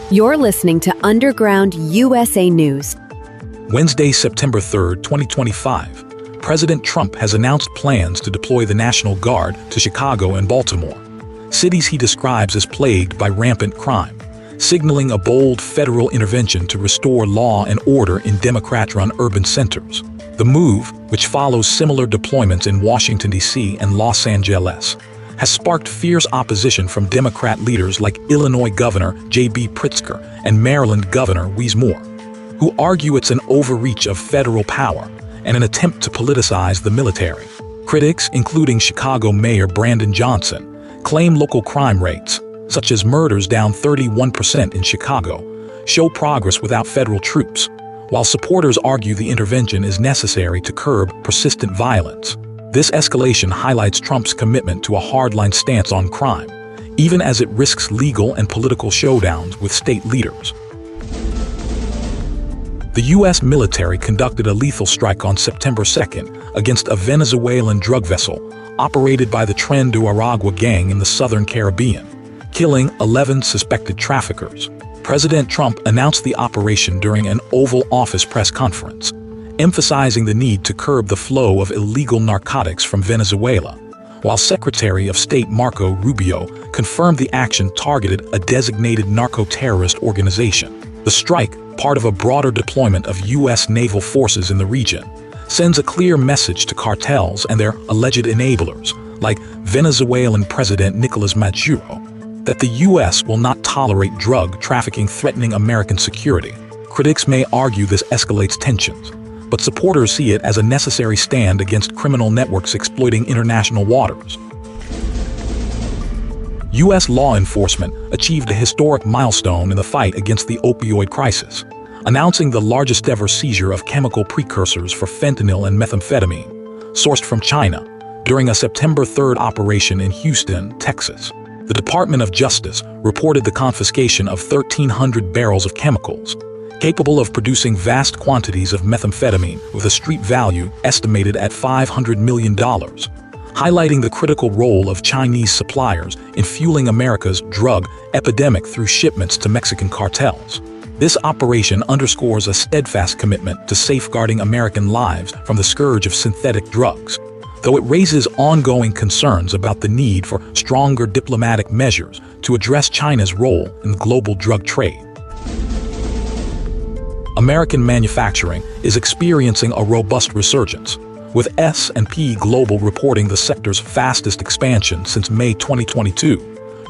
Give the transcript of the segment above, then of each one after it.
You're listening to Underground USA News. Wednesday, September 3, 2025, President Trump has announced plans to deploy the National Guard to Chicago and Baltimore, cities he describes as plagued by rampant crime, signaling a bold federal intervention to restore law and order in Democrat-run urban centers. The move, which follows similar deployments in Washington, D.C. and Los Angeles, has sparked fierce opposition from Democrat leaders like Illinois Governor J.B. Pritzker and Maryland Governor Wes Moore, who argue it's an overreach of federal power and an attempt to politicize the military. Critics, including Chicago Mayor Brandon Johnson, claim local crime rates, such as murders down 31% in Chicago, show progress without federal troops, while supporters argue the intervention is necessary to curb persistent violence. This escalation highlights Trump's commitment to a hardline stance on crime, even as it risks legal and political showdowns with state leaders. The U.S. military conducted a lethal strike on September 2nd against a Venezuelan drug vessel operated by the Tren de Aragua gang in the southern Caribbean, killing 11 suspected traffickers. President Trump announced the operation during an Oval Office press conference, emphasizing the need to curb the flow of illegal narcotics from Venezuela, while Secretary of State Marco Rubio confirmed the action targeted a designated narco-terrorist organization. The strike, part of a broader deployment of U.S. naval forces in the region, sends a clear message to cartels and their alleged enablers, like Venezuelan President Nicolas Maduro, that the U.S. will not tolerate drug trafficking threatening American security. Critics may argue this escalates tensions, but supporters see it as a necessary stand against criminal networks exploiting international waters. U.S. law enforcement achieved a historic milestone in the fight against the opioid crisis, announcing the largest ever seizure of chemical precursors for fentanyl and methamphetamine, sourced from China, during a September 3rd operation in Houston, Texas. The Department of Justice reported the confiscation of 1,300 barrels of chemicals, capable of producing vast quantities of methamphetamine with a street value estimated at $500 million, highlighting the critical role of Chinese suppliers in fueling America's drug epidemic through shipments to Mexican cartels. This operation underscores a steadfast commitment to safeguarding American lives from the scourge of synthetic drugs, though it raises ongoing concerns about the need for stronger diplomatic measures to address China's role in the global drug trade. American manufacturing is experiencing a robust resurgence, with S&P Global reporting the sector's fastest expansion since May 2022,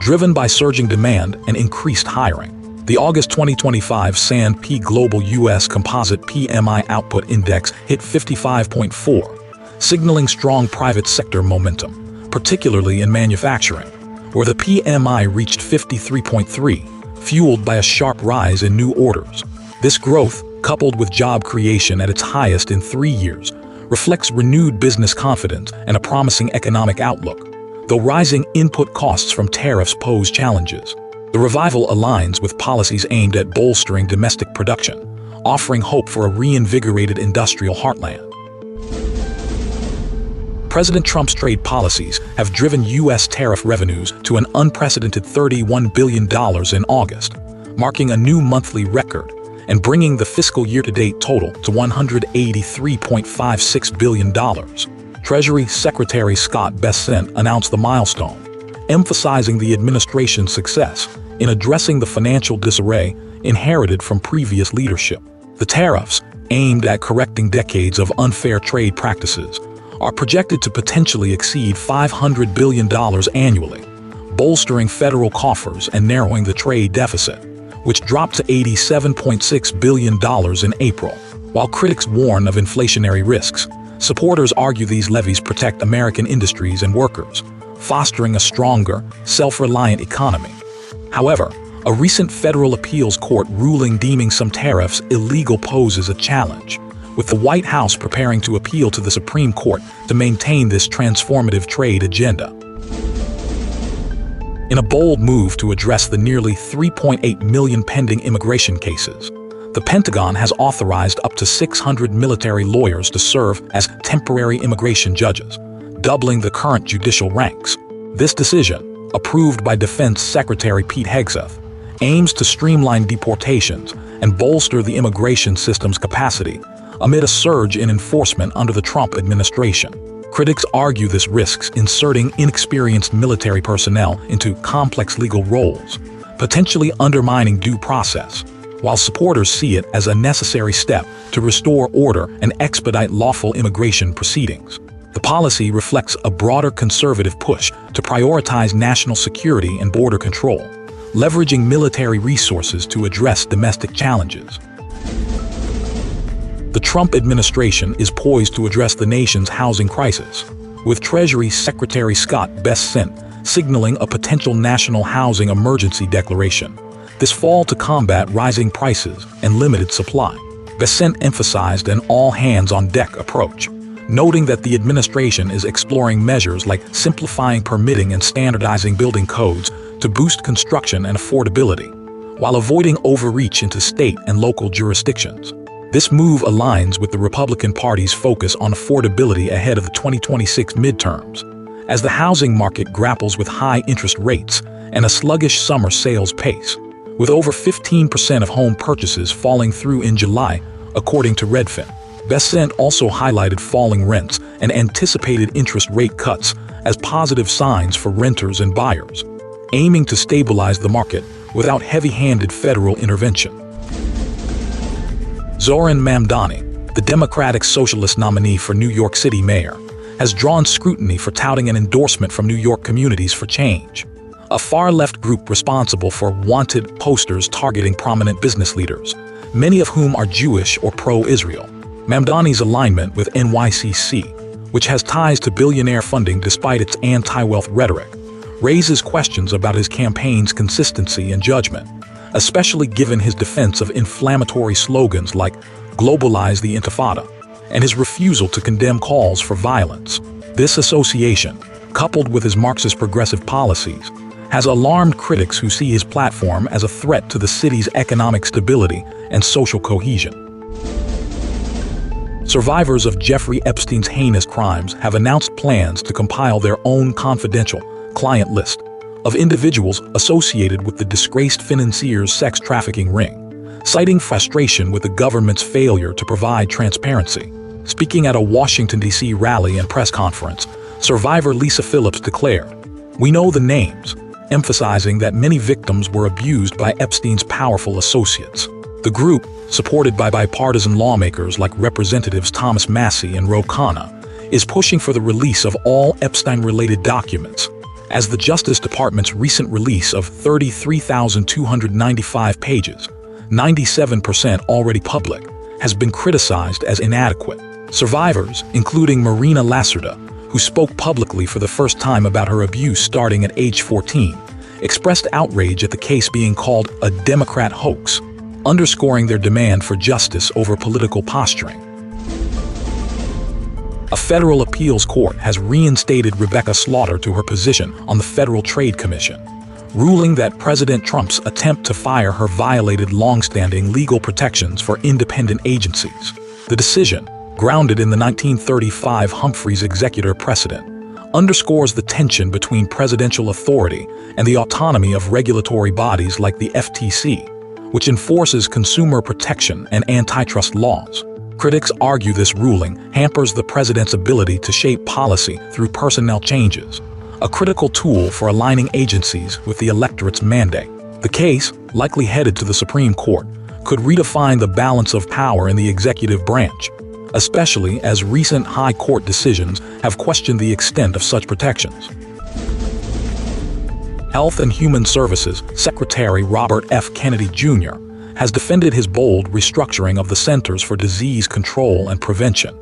driven by surging demand and increased hiring. The August 2025 S&P Global U.S. Composite PMI Output Index hit 55.4, signaling strong private sector momentum, particularly in manufacturing, where the PMI reached 53.3, fueled by a sharp rise in new orders. This growth, coupled with job creation at its highest in 3 years, reflects renewed business confidence and a promising economic outlook, though rising input costs from tariffs pose challenges. The revival aligns with policies aimed at bolstering domestic production, offering hope for a reinvigorated industrial heartland. President Trump's trade policies have driven U.S. tariff revenues to an unprecedented $31 billion in August, marking a new monthly record and bringing the fiscal year-to-date total to $183.56 billion. Treasury Secretary Scott Bessent announced the milestone, emphasizing the administration's success in addressing the financial disarray inherited from previous leadership. The tariffs, aimed at correcting decades of unfair trade practices, are projected to potentially exceed $500 billion annually, bolstering federal coffers and narrowing the trade deficit, which dropped to $87.6 billion in April. While critics warn of inflationary risks, supporters argue these levies protect American industries and workers, fostering a stronger, self-reliant economy. However, a recent federal appeals court ruling deeming some tariffs illegal poses a challenge, with the White House preparing to appeal to the Supreme Court to maintain this transformative trade agenda. In a bold move to address the nearly 3.8 million pending immigration cases, the Pentagon has authorized up to 600 military lawyers to serve as temporary immigration judges, doubling the current judicial ranks. This decision, approved by Defense Secretary Pete Hegseth, aims to streamline deportations and bolster the immigration system's capacity amid a surge in enforcement under the Trump administration. Critics argue this risks inserting inexperienced military personnel into complex legal roles, potentially undermining due process, while supporters see it as a necessary step to restore order and expedite lawful immigration proceedings. The policy reflects a broader conservative push to prioritize national security and border control, leveraging military resources to address domestic challenges. The Trump administration is poised to address the nation's housing crisis, with Treasury Secretary Scott Bessent signaling a potential national housing emergency declaration this fall to combat rising prices and limited supply. Bessent emphasized an all-hands-on-deck approach, noting that the administration is exploring measures like simplifying permitting and standardizing building codes to boost construction and affordability, while avoiding overreach into state and local jurisdictions. This move aligns with the Republican Party's focus on affordability ahead of the 2026 midterms, as the housing market grapples with high interest rates and a sluggish summer sales pace, with over 15% of home purchases falling through in July, according to Redfin. Bessent also highlighted falling rents and anticipated interest rate cuts as positive signs for renters and buyers, aiming to stabilize the market without heavy-handed federal intervention. Zohran Mamdani, the Democratic Socialist nominee for New York City mayor, has drawn scrutiny for touting an endorsement from New York Communities for Change, a far-left group responsible for wanted posters targeting prominent business leaders, many of whom are Jewish or pro-Israel. Mamdani's alignment with NYCC, which has ties to billionaire funding despite its anti-wealth rhetoric, raises questions about his campaign's consistency and judgment, especially given his defense of inflammatory slogans like "Globalize the Intifada" and his refusal to condemn calls for violence. This association, coupled with his Marxist progressive policies, has alarmed critics who see his platform as a threat to the city's economic stability and social cohesion. Survivors of Jeffrey Epstein's heinous crimes have announced plans to compile their own confidential client list of individuals associated with the disgraced financier's sex trafficking ring, citing frustration with the government's failure to provide transparency. Speaking at a Washington, D.C. rally and press conference, survivor Lisa Phillips declared, "We know the names," emphasizing that many victims were abused by Epstein's powerful associates. The group, supported by bipartisan lawmakers like Representatives Thomas Massie and Ro Khanna, is pushing for the release of all Epstein-related documents, as the Justice Department's recent release of 33,295 pages, 97% already public, has been criticized as inadequate. Survivors, including Marina Lacerda, who spoke publicly for the first time about her abuse starting at age 14, expressed outrage at the case being called a Democrat hoax, underscoring their demand for justice over political posturing. A federal appeals court has reinstated Rebecca Slaughter to her position on the Federal Trade Commission, ruling that President Trump's attempt to fire her violated long-standing legal protections for independent agencies. The decision, grounded in the 1935 Humphreys executor precedent, underscores the tension between presidential authority and the autonomy of regulatory bodies like the FTC, which enforces consumer protection and antitrust laws. Critics argue this ruling hampers the president's ability to shape policy through personnel changes, a critical tool for aligning agencies with the electorate's mandate. The case, likely headed to the Supreme Court, could redefine the balance of power in the executive branch, especially as recent high court decisions have questioned the extent of such protections. Health and Human Services Secretary Robert F. Kennedy Jr. has defended his bold restructuring of the Centers for Disease Control and Prevention,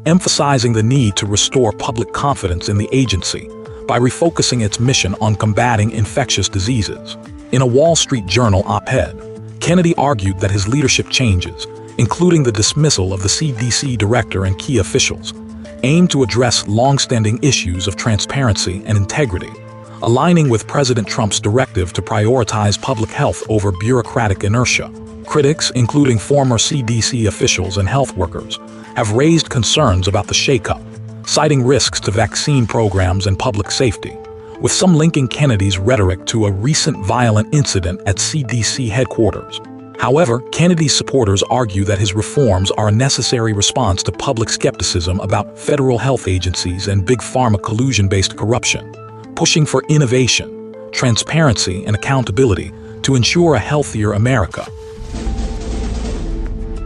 emphasizing the need to restore public confidence in the agency by refocusing its mission on combating infectious diseases. In a Wall Street Journal op-ed, Kennedy argued that his leadership changes, including the dismissal of the CDC director and key officials, aim to address long-standing issues of transparency and integrity, aligning with President Trump's directive to prioritize public health over bureaucratic inertia. Critics, including former CDC officials and health workers, have raised concerns about the shakeup, citing risks to vaccine programs and public safety, with some linking Kennedy's rhetoric to a recent violent incident at CDC headquarters. However, Kennedy's supporters argue that his reforms are a necessary response to public skepticism about federal health agencies and big pharma collusion-based corruption, pushing for innovation, transparency, and accountability to ensure a healthier America.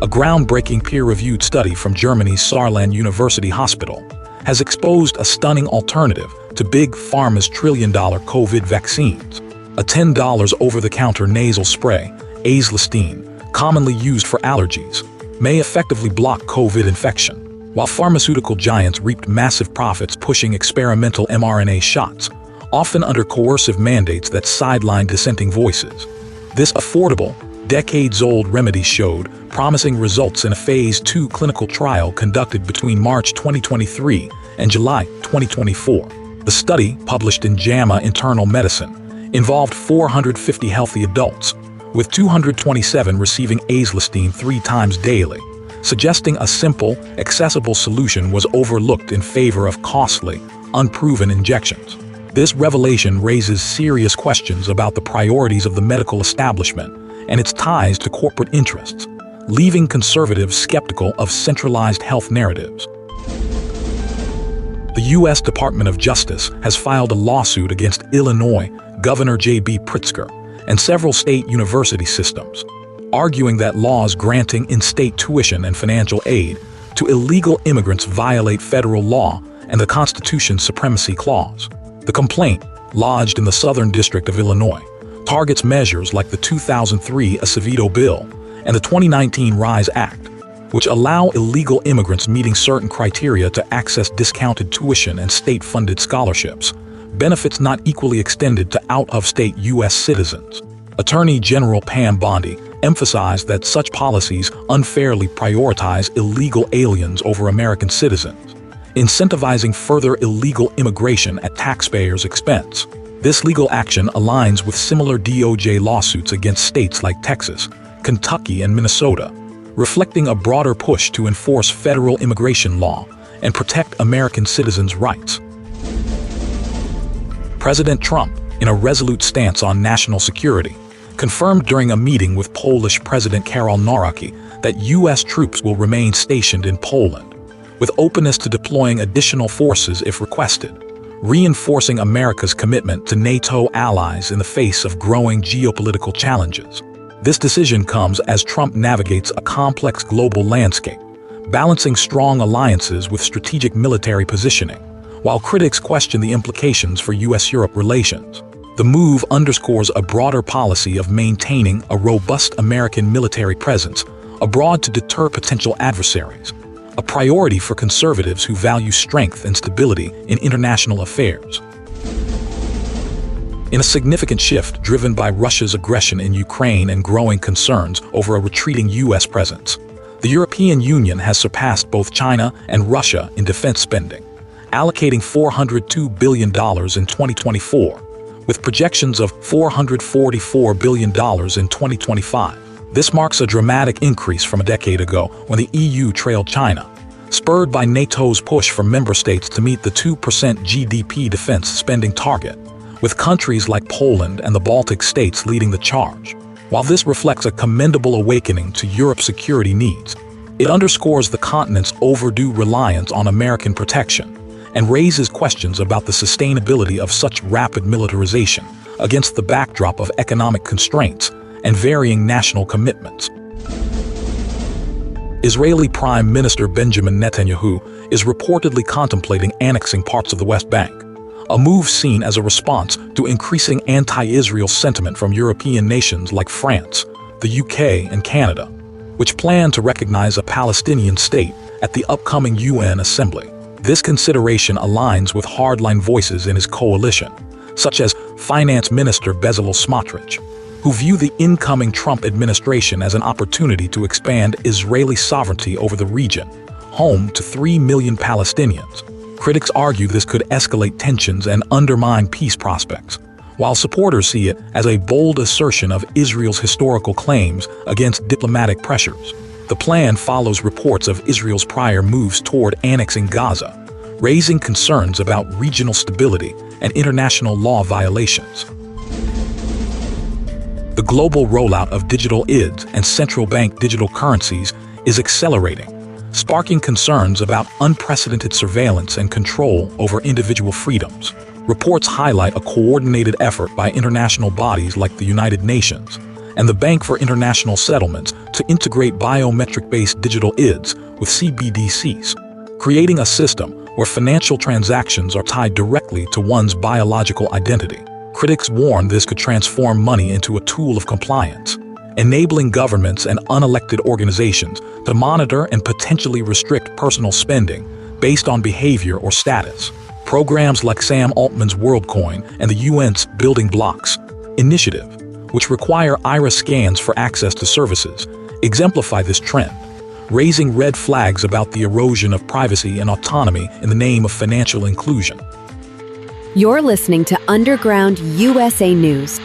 A groundbreaking peer-reviewed study from Germany's Saarland University Hospital has exposed a stunning alternative to Big Pharma's trillion-dollar COVID vaccines. A $10 over-the-counter nasal spray, escalation, commonly used for allergies, may effectively block COVID infection, while pharmaceutical giants reaped massive profits pushing experimental mRNA shots, often under coercive mandates that sideline dissenting voices. This affordable, decades-old remedy showed promising results in a Phase 2 clinical trial conducted between March 2023 and July 2024. The study, published in JAMA Internal Medicine, involved 450 healthy adults, with 227 receiving escalation 3 times daily, suggesting a simple, accessible solution was overlooked in favor of costly, unproven injections. This revelation raises serious questions about the priorities of the medical establishment and its ties to corporate interests, leaving conservatives skeptical of centralized health narratives. The U.S. Department of Justice has filed a lawsuit against Illinois Governor J.B. Pritzker and several state university systems, arguing that laws granting in-state tuition and financial aid to illegal immigrants violate federal law and the Constitution's Supremacy Clause. The complaint, lodged in the Southern District of Illinois, targets measures like the 2003 Acevedo Bill and the 2019 RISE Act, which allow illegal immigrants meeting certain criteria to access discounted tuition and state-funded scholarships, benefits not equally extended to out-of-state U.S. citizens. Attorney General Pam Bondi emphasized that such policies unfairly prioritize illegal aliens over American citizens, incentivizing further illegal immigration at taxpayers' expense. This legal action aligns with similar DOJ lawsuits against states like Texas, Kentucky, and Minnesota, reflecting a broader push to enforce federal immigration law and protect American citizens' rights. President Trump, in a resolute stance on national security, confirmed during a meeting with Polish President Karol Nawrocki that U.S. troops will remain stationed in Poland, with openness to deploying additional forces if requested, reinforcing America's commitment to NATO allies in the face of growing geopolitical challenges. This decision comes as Trump navigates a complex global landscape, balancing strong alliances with strategic military positioning, while critics question the implications for U.S.-Europe relations. The move underscores a broader policy of maintaining a robust American military presence abroad to deter potential adversaries, a priority for conservatives who value strength and stability in international affairs. In a significant shift driven by Russia's aggression in Ukraine and growing concerns over a retreating U.S. presence, the European Union has surpassed both China and Russia in defense spending, allocating $402 billion in 2024, with projections of $444 billion in 2025. This marks a dramatic increase from a decade ago when the EU trailed China, spurred by NATO's push for member states to meet the 2% GDP defense spending target, with countries like Poland and the Baltic states leading the charge. While this reflects a commendable awakening to Europe's security needs, it underscores the continent's overdue reliance on American protection and raises questions about the sustainability of such rapid militarization against the backdrop of economic constraints and varying national commitments. Israeli Prime Minister Benjamin Netanyahu is reportedly contemplating annexing parts of the West Bank, a move seen as a response to increasing anti-Israel sentiment from European nations like France, the UK, and Canada, which plan to recognize a Palestinian state at the upcoming UN Assembly. This consideration aligns with hardline voices in his coalition, such as Finance Minister Bezalel Smotrich, who view the incoming Trump administration as an opportunity to expand Israeli sovereignty over the region, home to 3 million Palestinians. Critics argue this could escalate tensions and undermine peace prospects, while supporters see it as a bold assertion of Israel's historical claims against diplomatic pressures. The plan follows reports of Israel's prior moves toward annexing Gaza, raising concerns about regional stability and international law violations. The global rollout of digital IDs and central bank digital currencies is accelerating, sparking concerns about unprecedented surveillance and control over individual freedoms. Reports highlight a coordinated effort by international bodies like the United Nations and the Bank for International Settlements to integrate biometric-based digital IDs with CBDCs, creating a system where financial transactions are tied directly to one's biological identity. Critics warn this could transform money into a tool of compliance, enabling governments and unelected organizations to monitor and potentially restrict personal spending based on behavior or status. Programs like Sam Altman's WorldCoin and the UN's Building Blocks initiative, which require iris scans for access to services, exemplify this trend, raising red flags about the erosion of privacy and autonomy in the name of financial inclusion. You're listening to Underground USA News,